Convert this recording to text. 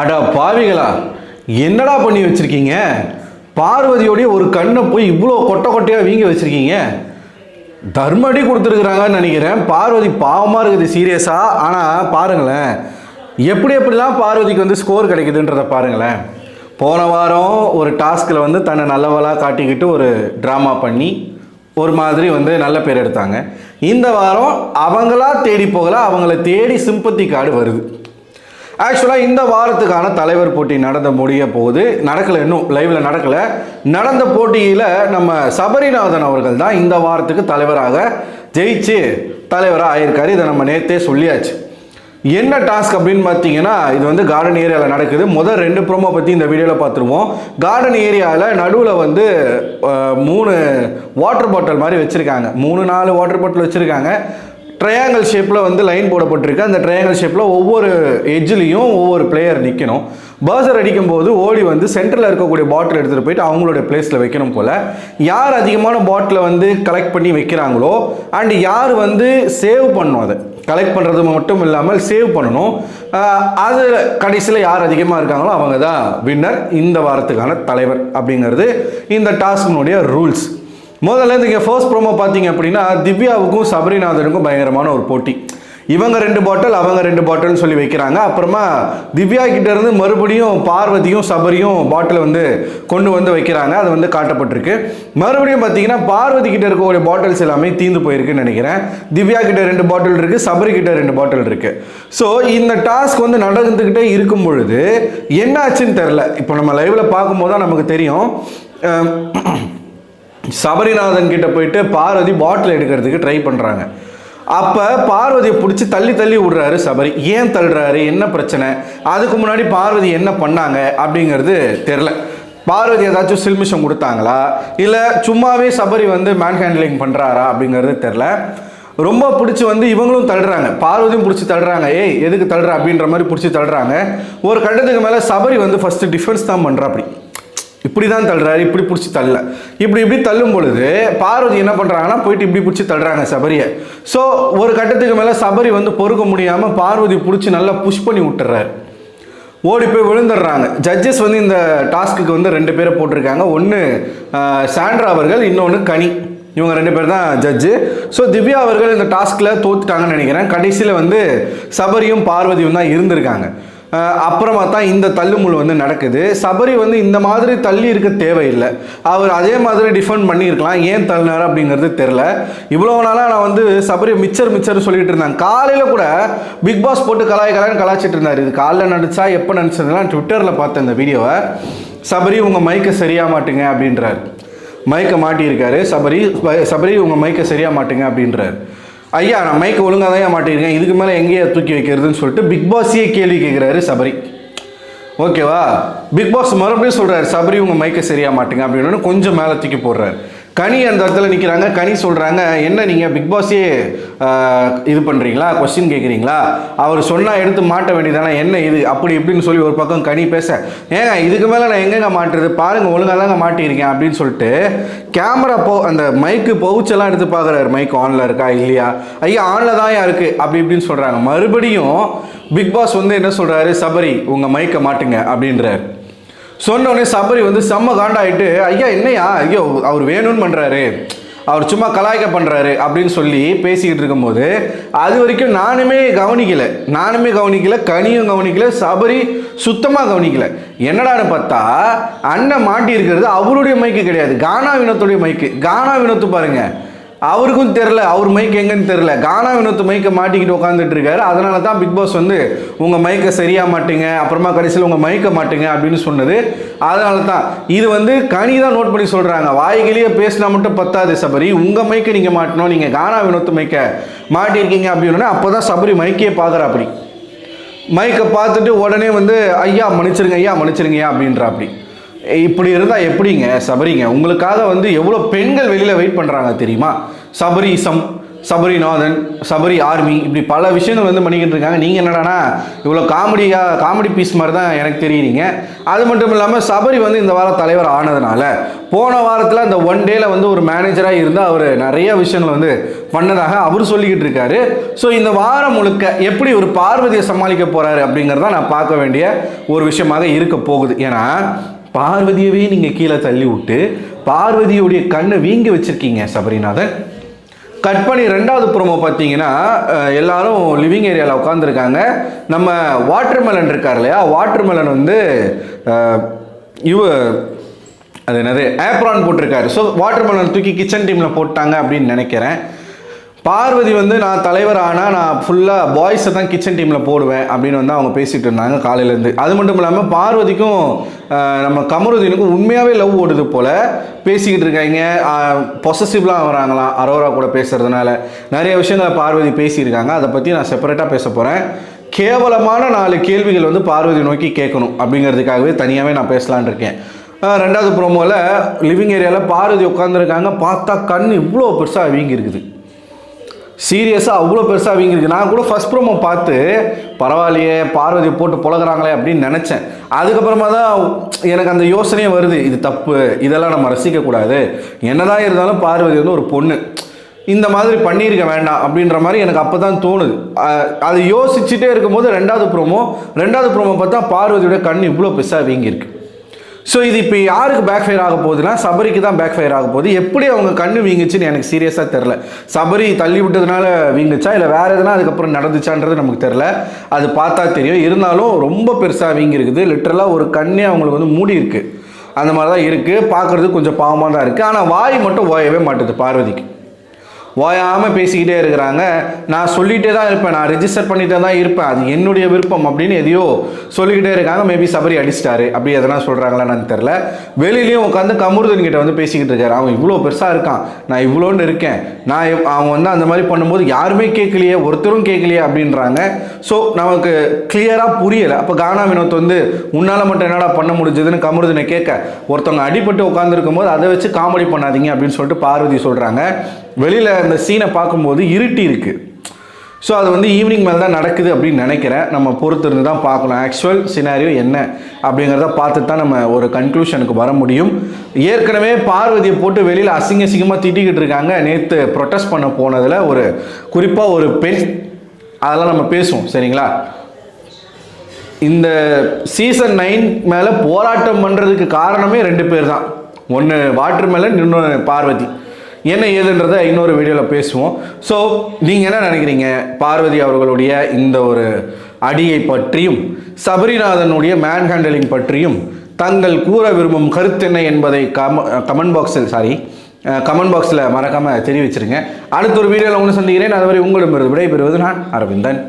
அடா பாவிகளா, என்னடா பண்ணி வச்சிருக்கீங்க? பார்வதியோடைய ஒரு கண்ணை போய் இவ்வளோ கொட்டை கொட்டையாக வீங்க வச்சிருக்கீங்க. தர்மடி கொடுத்துருக்குறாங்கன்னு நினைக்கிறேன். பார்வதி பாவமாக இருக்குது சீரியஸாக. ஆனால் பாருங்களேன், எப்படிலாம் பார்வதிக்கு வந்து ஸ்கோர் கிடைக்குதுன்றதை பாருங்களேன். போன வாரம் ஒரு டாஸ்கில் வந்து தன்னை நல்லவளாக காட்டிக்கிட்டு ஒரு ட்ராமா பண்ணி ஒரு மாதிரி வந்து நல்ல பேர் எடுத்தாங்க. இந்த வாரம் அவங்களா தேடி போகல, அவங்கள தேடி சிம்பத்தி கார்டு வருது. ஆக்சுவலாக இந்த வாரத்துக்கான தலைவர் போட்டி முடிய போகுது. நடக்கலை, இன்னும் லைவில் நடக்கலை. நடந்த போட்டியில் நம்ம சபரிநாதன் அவர்கள் தான் இந்த வாரத்துக்கு தலைவராக ஜெயிச்சு தலைவராக ஆயிருக்காரு. இதை நம்ம நேற்றே சொல்லியாச்சு. என்ன டாஸ்க் அப்படின்னு பார்த்தீங்கன்னா, இது வந்து கார்டன் ஏரியாவில் நடக்குது. முதல் 2 ப்ரோமோ பற்றி இந்த வீடியோவில் பார்த்துருவோம். கார்டன் ஏரியாவில் நடுவில் வந்து 3 வாட்டர் பாட்டில் மாதிரி வச்சுருக்காங்க. 3-4 வாட்டர் பாட்டில் வச்சுருக்காங்க. ட்ரையாங்கிள் ஷேப்பில் வந்து லைன் போடப்பட்டிருக்கு. அந்த ட்ரையாங்கிள் ஷேப்பில் ஒவ்வொரு எட்ஜ்லேயும் ஒவ்வொரு பிளேயர் நிற்கணும். பர்சர் அடிக்கும்போது ஓடி வந்து சென்டரில் இருக்கக்கூடிய பாட்டில் எடுத்துகிட்டு போயிட்டு அவங்களோட பிளேஸில் வைக்கணும் போல். யார் அதிகமான பாட்டிலை வந்து கலெக்ட் பண்ணி வைக்கிறாங்களோ அண்ட் யார் வந்து சேவ் பண்ணணும், அதை கலெக்ட் பண்ணுறது மட்டும் இல்லாமல் சேவ் பண்ணணும், அது கடைசியில் யார் அதிகமாக இருக்காங்களோ அவங்க தான் வின்னர், இந்த வாரத்துக்கான தலைவர் அப்படிங்கிறது இந்த டாஸ்கினுடைய ரூல்ஸ். முதல்ல நீங்கள் ஃபர்ஸ்ட் ப்ரோமோ பார்த்தீங்க அப்படின்னா, திவ்யாவுக்கும் சபரிநாதனுக்கும் பயங்கரமான ஒரு போட்டி. இவங்க 2 பாட்டில் அவங்க 2 பாட்டில்னு சொல்லி வைக்கிறாங்க. அப்புறமா திவ்யா கிட்டேருந்து மறுபடியும் பார்வதியும் சபரியும் பாட்டில் வந்து கொண்டு வந்து வைக்கிறாங்க. அது வந்து காட்டப்பட்டிருக்கு. மறுபடியும் பார்த்தீங்கன்னா பார்வதி கிட்ட இருக்கக்கூடிய பாட்டில்ஸ் எல்லாமே தீர்ந்து போயிருக்குன்னு நினைக்கிறேன். திவ்யா கிட்ட 2 பாட்டில் இருக்குது, சபரி கிட்ட 2 பாட்டில் இருக்குது. ஸோ இந்த டாஸ்க் வந்து நடந்துக்கிட்டே இருக்கும் பொழுது என்ன ஆச்சுன்னு தெரில. இப்போ நம்ம லைவில் பார்க்கும்போது தான் நமக்கு தெரியும். சபரிநாதன் கிட்ட போயிட்டு பார்வதி பாட்டில் எடுக்கிறதுக்கு ட்ரை பண்ணுறாங்க. அப்போ பார்வதியை பிடிச்சி தள்ளி விடுறாரு சபரி. ஏன் தள்ளுறாரு, என்ன பிரச்சனை, அதுக்கு முன்னாடி பார்வதி என்ன பண்ணாங்க அப்படிங்கிறது தெரில. பார்வதி ஏதாச்சும் சில்மிஷம் கொடுத்தாங்களா, இல்லை சும்மாவே சபரி வந்து மேன் ஹேண்ட்லிங் பண்ணுறாரா அப்படிங்கிறது தெரில. ரொம்ப பிடிச்சி வந்து இவங்களும் தள்ளுறாங்க, பார்வதியும் பிடிச்சி தள்ளுறாங்க. ஏய் எதுக்கு தள்ளுற அப்படின்ற மாதிரி பிடிச்சி தள்ளுறாங்க. ஒரு கட்டத்துக்கு மேலே சபரி வந்து ஃபஸ்ட்டு டிஃபென்ஸ் தான் பண்ணுறா. அப்படி இப்படி தான் தள்ளுறாரு, இப்படி பிடிச்சி தள்ள, இப்படி தள்ளும் பொழுது பார்வதி என்ன பண்ணுறாங்கன்னா போயிட்டு இப்படி பிடிச்சி தள்ளுறாங்க சபரியை. ஸோ ஒரு கட்டத்துக்கு மேலே சபரி வந்து பொறுக்க முடியாமல் பார்வதி பிடிச்சி நல்லா புஷ் பண்ணி விட்டுறாரு. ஓடி போய் விழுந்துடுறாங்க. ஜட்ஜஸ் வந்து இந்த டாஸ்க்கு வந்து 2 பேரை போட்டிருக்காங்க. ஒன்று சாண்ட்ரா அவர்கள், இன்னொன்று கனி. இவங்க 2 பேர் தான் ஜட்ஜு. ஸோ திவ்யா அவர்கள் இந்த டாஸ்கில் தோத்துட்டாங்கன்னு நினைக்கிறேன். கடைசியில் வந்து சபரியும் பார்வதியும் தான் இருந்திருக்காங்க. அப்புறமா தான் இந்த தள்ளுமுள் வந்து நடக்குது. சபரி வந்து இந்த மாதிரி தள்ளி இருக்க தேவையில்லை, அவர் அதே மாதிரி டிஃபெண்ட் பண்ணியிருக்கலாம். ஏன் தள்ளினார் அப்படிங்கிறது தெரில. இவ்வளோ நாளாக நான் வந்து சபரி மிச்சர் சொல்லிட்டு இருந்தாங்க. காலையில் கூட பிக் பாஸ் போட்டு கலாய்ச்சிட்டு இருந்தார். இது காலையில் நடிச்சா எப்போ நடிச்சதுலாம் ட்விட்டரில் பார்த்தேன் இந்த வீடியோவை. சபரி உங்கள் மைக்கை சரியாக மாட்டுங்க அப்படின்றார். மைக்கை மாட்டியிருக்காரு சபரி உங்கள் மைக்கை சரியாக மாட்டுங்க அப்படின்றார். ஐயா நான் மைக்கை ஒழுங்காக தான் மாட்டியிருக்கேன், இதுக்கு மேலே எங்கேயா தூக்கி வைக்கிறதுன்னு சொல்லிட்டு பிக் பாஸையே கேள்வி கேட்குறாரு சபரி. ஓகேவா, பிக் பாஸ் மறுபடியும் சொல்கிறாரு சபரி உங்கள் மைக்கை சரியாக மாட்டுங்க அப்படின்னு கொஞ்சம் மேலே தூக்கி போடுறாரு. கனி அந்த இடத்துல நிற்கிறாங்க. கனி சொல்கிறாங்க, என்ன நீங்கள் பிக் பாஸே இது பண்ணுறீங்களா, கொஸ்டின் கேட்குறீங்களா, அவர் சொன்னால் எடுத்து மாட்ட வேண்டியதானே, என்ன இது அப்படி இப்படின்னு சொல்லி ஒரு பக்கம் கனி பேச, ஏங்க இதுக்கு மேலே நான் எங்கெங்க மாட்டுறது, பாருங்கள் ஒழுங்காக தாங்க மாட்டியிருக்கேன் அப்படின்னு சொல்லிட்டு கேமரா அந்த மைக்கு பவுச்செல்லாம் எடுத்து பார்க்குறாரு. மைக் ஆனில் இருக்கா இல்லையா, ஐயா ஆனில் தான் இருக்குது அப்படி இப்படின்னு சொல்கிறாங்க. மறுபடியும் பிக் பாஸ் வந்து என்ன சொல்கிறாரு, சபரி உங்கள் மைக்கை மாட்டுங்க அப்படின்றார். சொன்னோடனே சபரி வந்து செம்ம காண்டாயிட்டு, ஐயா என்னையா, ஐயோ அவர் வேணும்னு பண்ணுறாரு, அவர் சும்மா கலாய்க்க பண்ணுறாரு அப்படின்னு சொல்லி பேசிக்கிட்டு இருக்கும்போது அது வரைக்கும் நானுமே கவனிக்கலை, கனியும் கவனிக்கலை, சபரி சுத்தமாக கவனிக்கலை. என்னடான்னு பார்த்தா அண்ணன் மாட்டி இருக்கிறது அவருடைய மைக்கு கிடையாது, கானா வினோத்துடைய மைக்கு. கானா வினோத்து பாருங்க, அவருக்கும் தெரில அவர் மைக் எங்கன்னு தெரில, கானா வினோத்து மைக்கை மாட்டிக்கிட்டு உட்காந்துட்டு இருக்காரு. அதனால தான் பிக் பாஸ் வந்து உங்கள் மைக்கை சரியாக மாட்டுங்க, அப்புறமா கடைசியில் உங்கள் மைக்கை மாட்டுங்க அப்படின்னு சொன்னது. அதனால தான் இது வந்து கனி தான் நோட் பண்ணி சொல்கிறாங்க. வாய்கிலேயே பேசினா மட்டும் பத்தாது சபரி, உங்கள் மைக்கை நீங்கள் மாட்டணும், நீங்கள் கானா வினோத்து மைக்கை மாட்டியிருக்கீங்க அப்படின்னா அப்போ தான் சபரி மைக்கையே பார்க்குறா. அப்படி மைக்கை பார்த்துட்டு உடனே வந்து ஐயா மன்னிச்சிருங்க அப்படின்றா. அப்படி இப்படி இருந்தால் எப்படிங்க சபரிங்க, உங்களுக்காக வந்து எவ்வளோ பெண்கள் வெளியில் வெயிட் பண்ணுறாங்க தெரியுமா. சபரிசம் சபரிநாதன், சபரி ஆர்மி, இப்படி பல விஷயங்கள் வந்து பண்ணிக்கிட்டு இருக்காங்க. நீங்கள் என்னடானா இவ்வளோ காமெடி பீஸ் மாதிரி தான் எனக்கு தெரியுறீங்க. அது மட்டும் இல்லாமல் சபரி வந்து இந்த வாரம் தலைவர் ஆனதுனால போன வாரத்தில் அந்த ஒன் டேல வந்து ஒரு மேனேஜராக இருந்து அவர் நிறைய விஷயங்கள் வந்து பண்ணதாக அவர் சொல்லிக்கிட்டு இருக்காரு. ஸோ இந்த வாரம் முழுக்க எப்படி ஒரு பார்வதியை சமாளிக்க போகிறாரு அப்படிங்கிறத நான் பார்க்க வேண்டிய ஒரு விஷயமாக இருக்க போகுது. ஏன்னா பார்வதியவே நீங்கள் கீழே தள்ளி விட்டு பார்வதியுடைய கண்ணை வீங்கி வச்சிருக்கீங்க சபரிநாதன். கட் பண்ணி 2வது ப்ரோமோ பார்த்தீங்கன்னா எல்லாரும் லிவிங் ஏரியாவில் உட்காந்துருக்காங்க. நம்ம வாட்டர்மெலன் இருக்கார் இல்லையா, வாட்டர்மெலன் வந்து அது என்னது ஆப்ரான் போட்டிருக்காரு. ஸோ வாட்டர்மெலன் தூக்கி கிச்சன் டீமில் போட்டாங்க அப்படின்னு நினைக்கிறேன். பார்வதி வந்து நான் தலைவர் ஆனால் நான் ஃபுல்லாக பாய்ஸை தான் கிச்சன் டீமில் போடுவேன் அப்படின்னு வந்து அவங்க பேசிகிட்டு இருந்தாங்க காலையிலேருந்து. அது மட்டும் இல்லாமல் பார்வதிக்கும் நம்ம கமருதீனுக்கும் உண்மையாகவே லவ் ஓடுது போல் பேசிக்கிட்டு இருக்காங்க. பொசசிவ்லாம் வராங்களாம் அரோரா கூட பேசுகிறதுனால. நிறைய விஷயங்களை பார்வதி பேசியிருக்காங்க. அதை பற்றி நான் செப்பரேட்டாக பேச போகிறேன். கேவலமான 4 கேள்விகள் வந்து பார்வதி நோக்கி கேட்கணும் அப்படிங்கிறதுக்காகவே தனியாகவே நான் பேசலான் இருக்கேன். 2வது ப்ரோமோவில் லிவிங் ஏரியாவில் பார்வதி உட்காந்துருக்காங்க. பார்த்தா கண் இவ்வளோ பெருசாக வீங்கி இருக்குது. சீரியஸாக அவ்வளோ பெருசாக வீங்கிருக்கு. நான் கூட ஃபஸ்ட் ப்ரோமோ பார்த்து பரவாயில்லையே பார்வதி போட்டு புலகிறாங்களே அப்படின்னு நினச்சேன். அதுக்கப்புறமா தான் எனக்கு அந்த யோசனையே வருது, இது தப்பு, இதெல்லாம் நம்ம ரசிக்கக்கூடாது. என்னதான் இருந்தாலும் பார்வதி வந்து ஒரு பொண்ணு, இந்த மாதிரி பண்ணியிருக்க வேண்டாம் அப்படின்ற மாதிரி எனக்கு அப்போ தான் தோணுது. அது யோசிச்சுட்டே இருக்கும்போது 2வது ப்ரோமோ பார்த்தா பார்வதியோட கண் இவ்வளோ பெருசாக வீங்கியிருக்கு. ஸோ இது இப்போ யாருக்கு பேக் ஃபயர் ஆக போகுதுன்னா சபரிக்கு தான் பேக் ஃபயர் ஆக போகுது. எப்படி அவங்க கண்ணு வீங்குச்சுன்னு எனக்கு சீரியஸாக தெரில. சபரி தள்ளி விட்டதுனால வீங்குச்சா இல்லை வேறு எதுனா அதுக்கப்புறம் நடந்துச்சான்றது நமக்கு தெரில. அது பார்த்தா தெரியும். இருந்தாலும் ரொம்ப பெருசாக வீங்கிருக்குது. லிட்டரலாக ஒரு கண்ணே அவங்களுக்கு வந்து மூடி இருக்குது. அந்த மாதிரி தான் இருக்குது. பார்க்குறதுக்கு கொஞ்சம் பாவமாக தான் இருக்குது. ஆனால் வாய் மட்டும் ஓயவே மாட்டுது பார்வதிக்கு. ஓயாமல் பேசிக்கிட்டே இருக்கிறாங்க. நான் சொல்லிகிட்டே தான் இருப்பேன், நான் ரெஜிஸ்டர் பண்ணிகிட்டே தான் இருப்பேன், அது என்னுடைய விருப்பம் அப்படின்னு எதையோ சொல்லிக்கிட்டே இருக்காங்க. மேபி சபரி அடிச்சிட்டாரு அப்படி எதனா சொல்கிறாங்களான்னு தெரில. வெளியிலையும் உட்காந்து கமருதன் கிட்ட வந்து பேசிக்கிட்டு இருக்காரு. அவன் இவ்வளோ பெருசாக இருக்கான், நான் இவ்வளோன்னு இருக்கேன், அவன் வந்து அந்த மாதிரி பண்ணும்போது யாருமே கேட்கலையே, ஒருத்தரும் கேட்கலையே அப்படின்றாங்க. ஸோ நமக்கு கிளியராக புரியலை. அப்போ கானா வினோத் வந்து உன்னால் மட்டும் என்னடா பண்ண முடிஞ்சதுன்னு கமருதனை கேட்க, ஒருத்தவங்க அடிபட்டு உட்காந்துருக்கும் போது அதை வச்சு காமெடி பண்ணாதீங்க அப்படின்னு சொல்லிட்டு பார்வதி சொல்கிறாங்க. வெளியில் அந்த சீனை பார்க்கும்போது இருட்டி இருக்குது. ஸோ அது வந்து ஈவினிங் மேலே தான் நடக்குது அப்படின்னு நினைக்கிறேன். நம்ம பொறுத்து இருந்து தான் பார்க்கணும் ஆக்சுவல் சினாரியோ என்ன அப்படிங்கிறத பார்த்து தான் நம்ம ஒரு கன்க்ளூஷனுக்கு வர முடியும். ஏற்கனவே பார்வதியை போட்டு வெளியில் அசிங்கமாக திட்டிக்கிட்டு இருக்காங்க. நேற்று ப்ரொட்டஸ்ட் பண்ண போனதில் ஒரு குறிப்பாக ஒரு பெண், அதெல்லாம் நம்ம பேசுவோம் சரிங்களா. இந்த சீசன் 9 மேலே போராட்டம் பண்ணுறதுக்கு காரணமே 2 பேர் தான். ஒன்று வாட்டர்மெலன், இன்னொன்று பார்வதி. என்ன ஏதுன்றதை இன்னொரு வீடியோவில் பேசுவோம். ஸோ நீங்கள் என்ன நினைக்கிறீங்க பார்வதி அவர்களுடைய இந்த ஒரு அடியை பற்றியும் சபரிநாதனுடைய மேன் ஹேண்டலிங் பற்றியும் தங்கள் கூற விரும்பும் கருத்து என்ன என்பதை கமெண்ட் பாக்ஸில் மறக்காமல் தெரிவிச்சிருங்க. அடுத்த ஒரு வீடியோவில் உங்களை சந்திக்கிறேன். அதுவரை உங்களிடமிருந்து விடைபெறுவது நான் அரவிந்தன்.